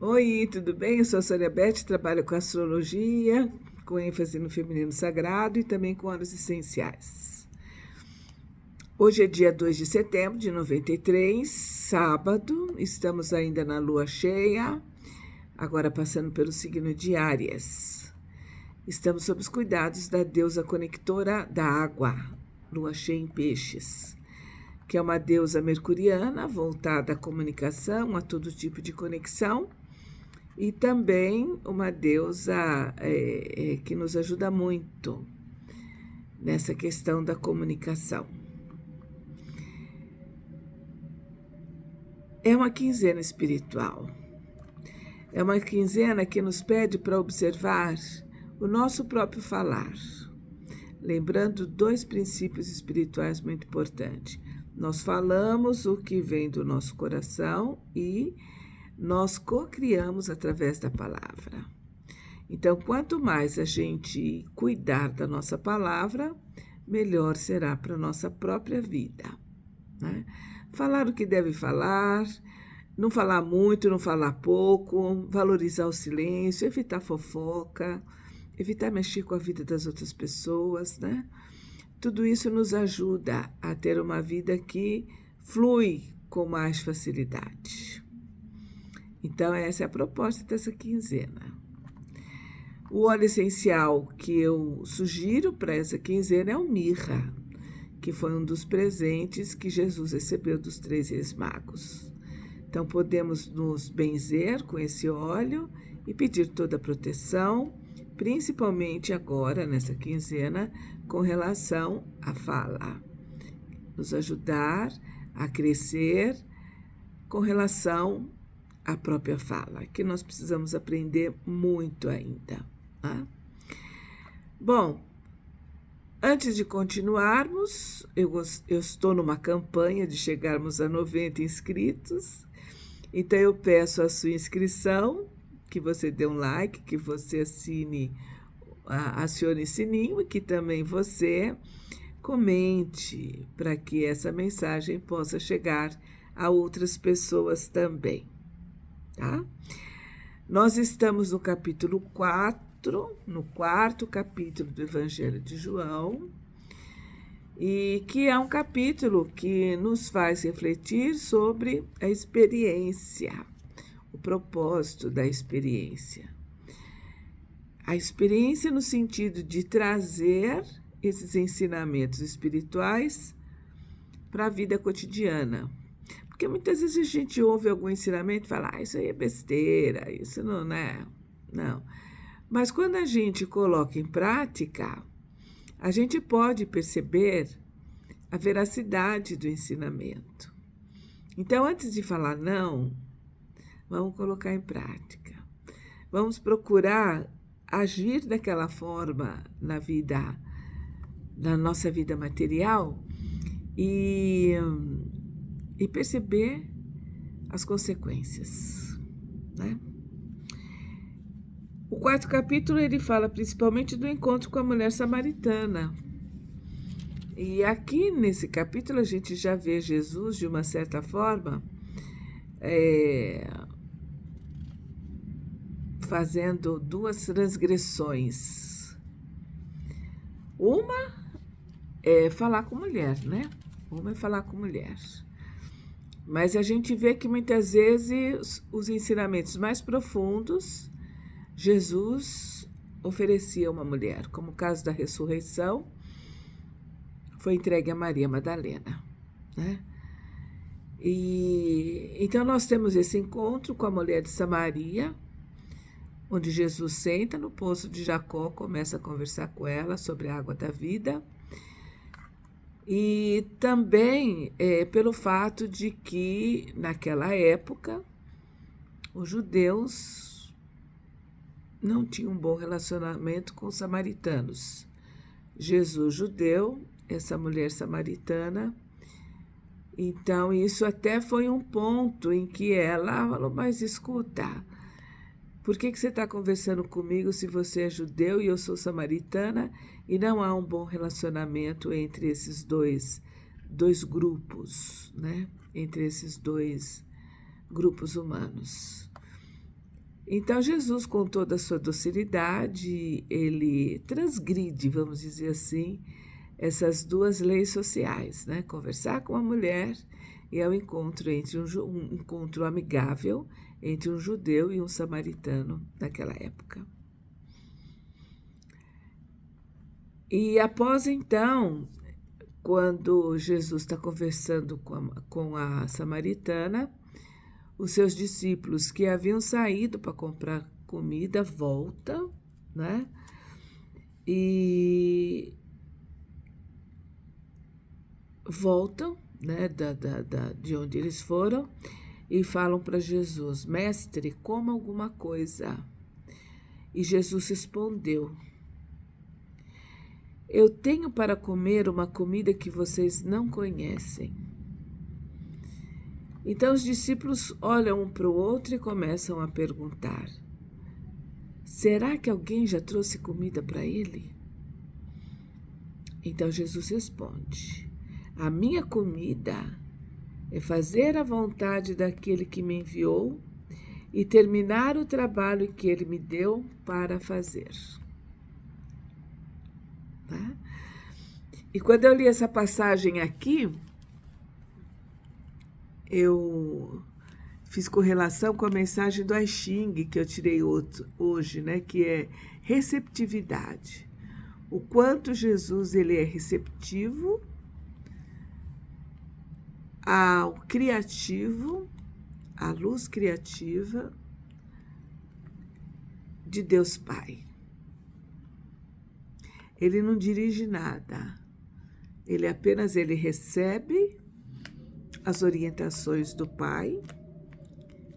Oi, tudo bem? Eu sou a Sônia Beth, trabalho com astrologia, com ênfase no feminino sagrado e também com óleos essenciais. Hoje é dia 2 de setembro de 93, sábado, estamos ainda na lua cheia, agora passando pelo signo de Áries. Estamos sob os cuidados da deusa conectora da água, lua cheia em peixes, que é uma deusa mercuriana voltada à comunicação, a todo tipo de conexão, e também uma deusa que nos ajuda muito nessa questão da comunicação. É uma quinzena espiritual. É uma quinzena que nos pede para observar o nosso próprio falar, lembrando dois princípios espirituais muito importantes. Nós falamos o que vem do nosso coração e nós co-criamos através da palavra. Então, quanto mais a gente cuidar da nossa palavra, melhor será para a nossa própria vida, né? Falar o que deve falar, não falar muito, não falar pouco, valorizar o silêncio, evitar fofoca, evitar mexer com a vida das outras pessoas, né? Tudo isso nos ajuda a ter uma vida que flui com mais facilidade. Então, essa é a proposta dessa quinzena. O óleo essencial que eu sugiro para essa quinzena é o mirra, que foi um dos presentes que Jesus recebeu dos 3 reis magos. Então, podemos nos benzer com esse óleo e pedir toda a proteção, principalmente agora, nessa quinzena, com relação à fala. Nos ajudar a crescer com relação à própria fala, que nós precisamos aprender muito ainda. Tá? Bom, antes de continuarmos, eu estou numa campanha de chegarmos a 90 inscritos, então eu peço a sua inscrição, que você dê um like, que você acione o sininho e que também você comente para que essa mensagem possa chegar a outras pessoas também, tá? Nós estamos no capítulo 4, no 4º capítulo do Evangelho de João, e que é um capítulo que nos faz refletir sobre a experiência, o propósito da experiência. A experiência no sentido de trazer esses ensinamentos espirituais para a vida cotidiana. Porque muitas vezes a gente ouve algum ensinamento e fala, isso aí é besteira, isso não é. Não. Mas quando a gente coloca em prática, a gente pode perceber a veracidade do ensinamento. Então, antes de falar não, vamos colocar em prática. Vamos procurar agir daquela forma na nossa vida material e perceber as consequências, né? O 4º capítulo ele fala principalmente do encontro com a mulher samaritana. E aqui nesse capítulo a gente já vê Jesus de uma certa forma fazendo 2 transgressões. Uma é falar com mulher, né? Uma é falar com mulher. Mas a gente vê que muitas vezes os ensinamentos mais profundos, Jesus oferecia a uma mulher, como o caso da ressurreição, foi entregue a Maria Madalena, né? E então nós temos esse encontro com a mulher de Samaria, onde Jesus senta no poço de Jacó, começa a conversar com ela sobre a água da vida. E também pelo fato de que, naquela época, os judeus não tinham um bom relacionamento com os samaritanos. Jesus judeu, essa mulher samaritana. Então, isso até foi um ponto em que ela falou, mas escuta, por que você está conversando comigo se você é judeu e eu sou samaritana e não há um bom relacionamento entre esses dois grupos, né? Entre esses 2 grupos humanos. Então, Jesus, com toda a sua docilidade, ele transgride, vamos dizer assim, essas duas leis sociais, né? Conversar com a mulher e é um encontro um encontro amigável entre um judeu e um samaritano naquela época. E após então, quando Jesus está conversando com a samaritana, os seus discípulos que haviam saído para comprar comida voltam, né? E voltam, né, de onde eles foram e falam para Jesus: Mestre, coma alguma coisa. E Jesus respondeu: Eu tenho para comer uma comida que vocês não conhecem. Então os discípulos olham um para o outro e começam a perguntar: será que alguém já trouxe comida para ele? Então Jesus responde: a minha comida é fazer a vontade daquele que me enviou e terminar o trabalho que ele me deu para fazer. Tá? E quando eu li essa passagem aqui, eu fiz correlação com a mensagem do I Ching que eu tirei hoje, né, que é receptividade. O quanto Jesus ele é receptivo ao criativo, à luz criativa de Deus Pai. Ele não dirige nada, ele apenas recebe as orientações do Pai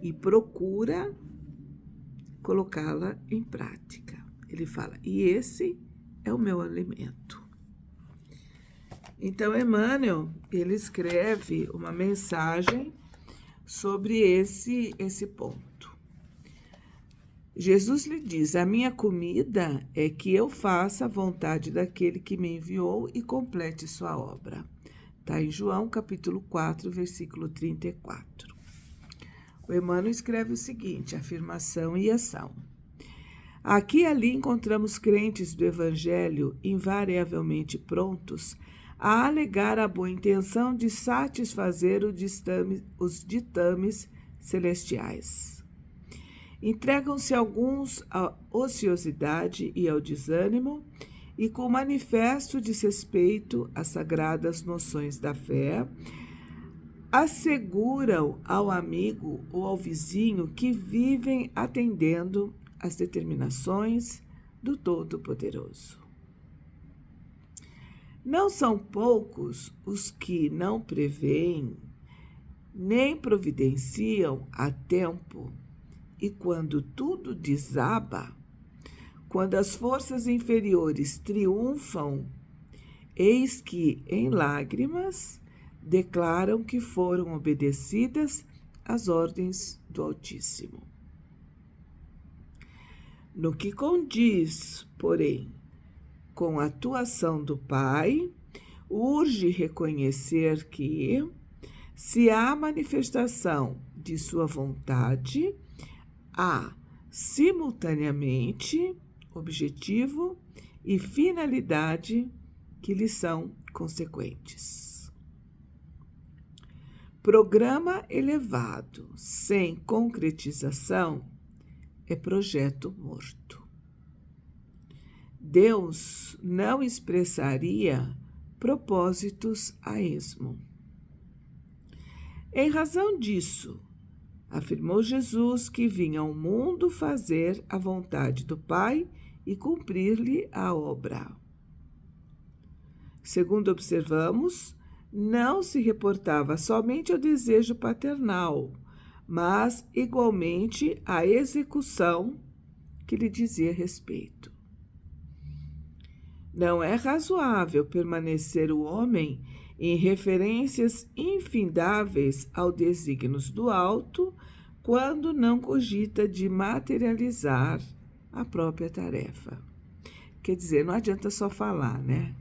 e procura colocá-la em prática. Ele fala: e esse é o meu alimento. Então, Emmanuel, ele escreve uma mensagem sobre esse ponto. Jesus lhe diz: a minha comida é que eu faça a vontade daquele que me enviou e complete sua obra. Está em João, capítulo 4, versículo 34. O Emmanuel escreve o seguinte: afirmação e ação. Aqui e ali encontramos crentes do Evangelho invariavelmente prontos a alegar a boa intenção de satisfazer os ditames celestiais. Entregam-se alguns à ociosidade e ao desânimo e, com manifesto desrespeito às sagradas noções da fé, asseguram ao amigo ou ao vizinho que vivem atendendo às determinações do Todo-Poderoso. Não são poucos os que não preveem nem providenciam a tempo, e quando tudo desaba, quando as forças inferiores triunfam, eis que, em lágrimas, declaram que foram obedecidas às ordens do Altíssimo. No que condiz, porém, com a atuação do Pai, urge reconhecer que, se há manifestação de sua vontade, há simultaneamente objetivo e finalidade que lhe são consequentes. Programa elevado sem concretização é projeto morto. Deus não expressaria propósitos a esmo. Em razão disso, afirmou Jesus que vinha ao mundo fazer a vontade do Pai e cumprir-lhe a obra. Segundo observamos, não se reportava somente ao desejo paternal, mas igualmente à execução que lhe dizia respeito. Não é razoável permanecer o homem em referências infindáveis aos desígnios do alto, quando não cogita de materializar a própria tarefa. Quer dizer, não adianta só falar, né?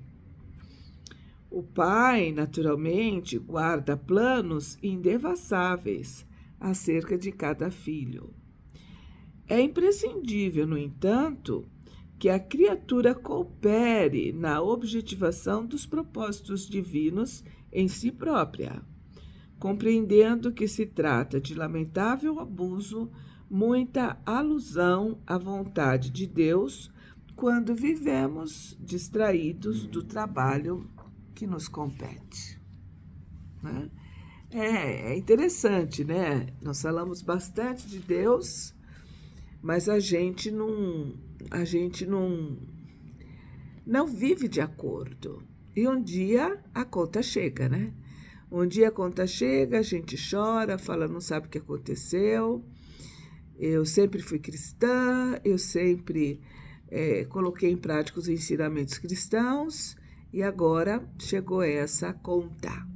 O pai, naturalmente, guarda planos indevassáveis acerca de cada filho. É imprescindível, no entanto, que a criatura coopere na objetivação dos propósitos divinos em si própria, compreendendo que se trata de lamentável abuso, muita alusão à vontade de Deus, quando vivemos distraídos do trabalho que nos compete. Né? É interessante, né? Nós falamos bastante de Deus, mas a gente não vive de acordo. E um dia a conta chega, né? Um dia a conta chega, a gente chora, fala, não sabe o que aconteceu. Eu sempre fui cristã, eu sempre coloquei em prática os ensinamentos cristãos e agora chegou essa conta.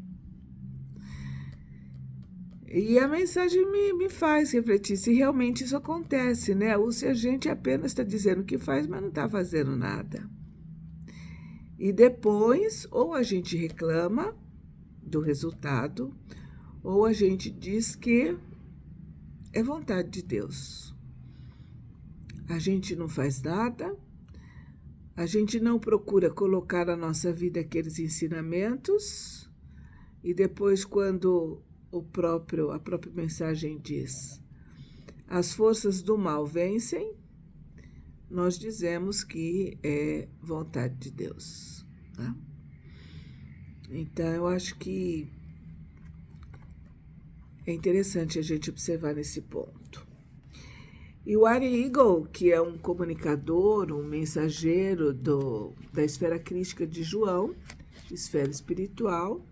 E a mensagem me faz refletir se realmente isso acontece, né? Ou se a gente apenas está dizendo que faz, mas não está fazendo nada. E depois, ou a gente reclama do resultado, ou a gente diz que é vontade de Deus. A gente não faz nada, a gente não procura colocar na nossa vida aqueles ensinamentos, e depois, quando a própria mensagem diz: as forças do mal vencem, nós dizemos que é vontade de Deus. Tá? Então, eu acho que é interessante a gente observar nesse ponto. E o Ari Eagle, que é um comunicador, um mensageiro da esfera crística de João, esfera espiritual,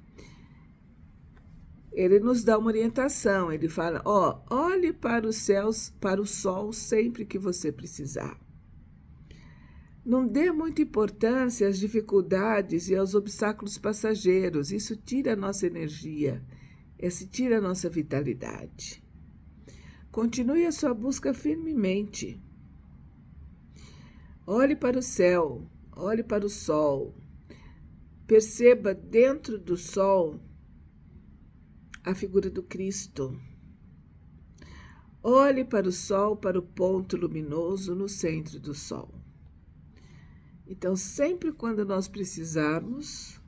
ele nos dá uma orientação. Ele fala, olhe para os céus, para o sol sempre que você precisar. Não dê muita importância às dificuldades e aos obstáculos passageiros. Isso tira a nossa energia, isso tira a nossa vitalidade. Continue a sua busca firmemente. Olhe para o céu, olhe para o sol. Perceba dentro do sol a figura do Cristo. Olhe para o sol, para o ponto luminoso no centro do sol. Então, sempre quando nós precisarmos,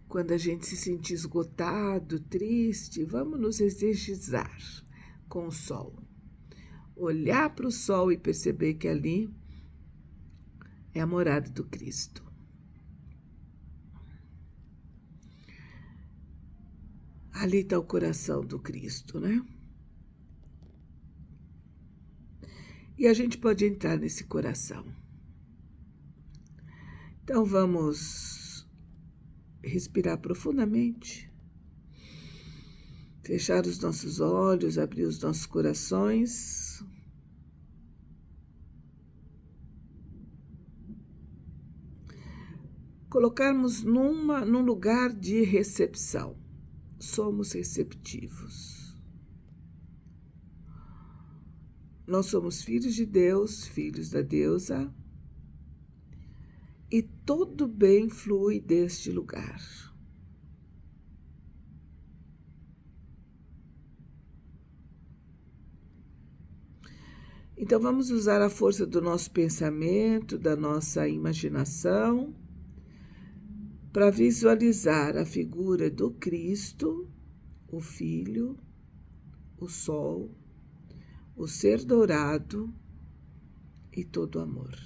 quando a gente se sentir esgotado, triste, vamos nos exercitar com o sol. Olhar para o sol e perceber que ali é a morada do Cristo. Ali está o coração do Cristo, né? E a gente pode entrar nesse coração. Então vamos respirar profundamente, fechar os nossos olhos, abrir os nossos corações. Colocarmos num lugar de recepção. Somos receptivos. Nós somos filhos de Deus, filhos da deusa, e todo bem flui deste lugar. Então vamos usar a força do nosso pensamento, da nossa imaginação, para visualizar a figura do Cristo, o Filho, o Sol, o Ser dourado e todo o amor.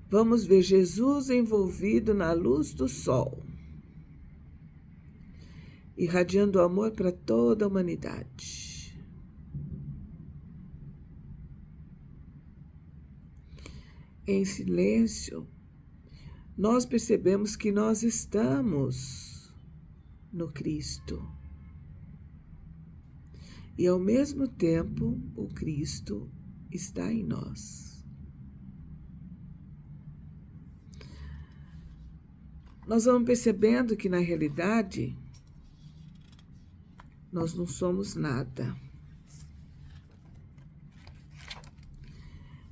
Vamos ver Jesus envolvido na luz do sol, irradiando amor para toda a humanidade. Em silêncio, nós percebemos que nós estamos no Cristo. E ao mesmo tempo, o Cristo está em nós. Nós vamos percebendo que, na realidade, nós não somos nada.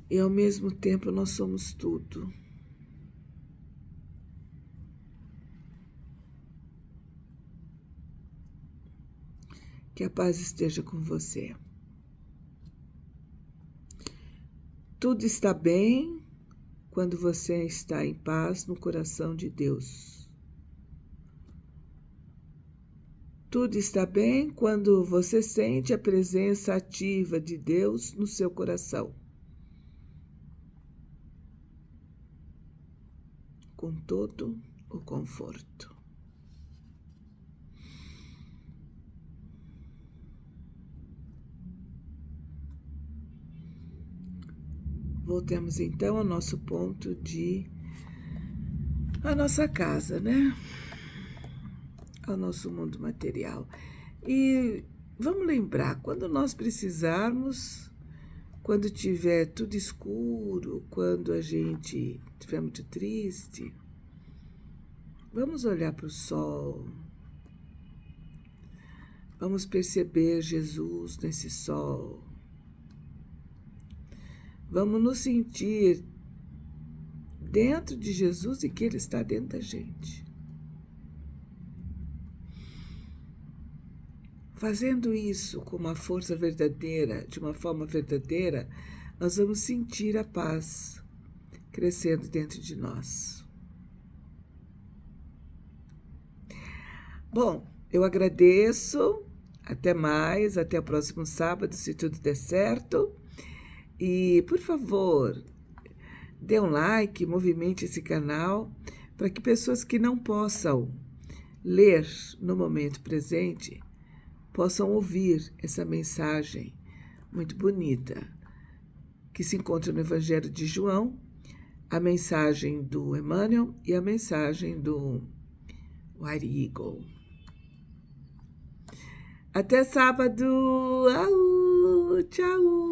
E, ao mesmo tempo, nós somos tudo. Que a paz esteja com você. Tudo está bem quando você está em paz no coração de Deus. Tudo está bem quando você sente a presença ativa de Deus no seu coração. Com todo o conforto. Voltemos então ao nosso ponto a nossa casa, né? Ao nosso mundo material. E vamos lembrar, quando nós precisarmos, quando tiver tudo escuro, quando a gente estiver muito triste, vamos olhar para o sol, vamos perceber Jesus nesse sol. Vamos nos sentir dentro de Jesus e que Ele está dentro da gente. Fazendo isso com uma força verdadeira, de uma forma verdadeira, nós vamos sentir a paz crescendo dentro de nós. Bom, eu agradeço. Até mais, até o próximo sábado, se tudo der certo. E, por favor, dê um like, movimente esse canal, para que pessoas que não possam ler no momento presente possam ouvir essa mensagem muito bonita que se encontra no Evangelho de João, a mensagem do Emmanuel e a mensagem do White Eagle. Até sábado! Au, tchau!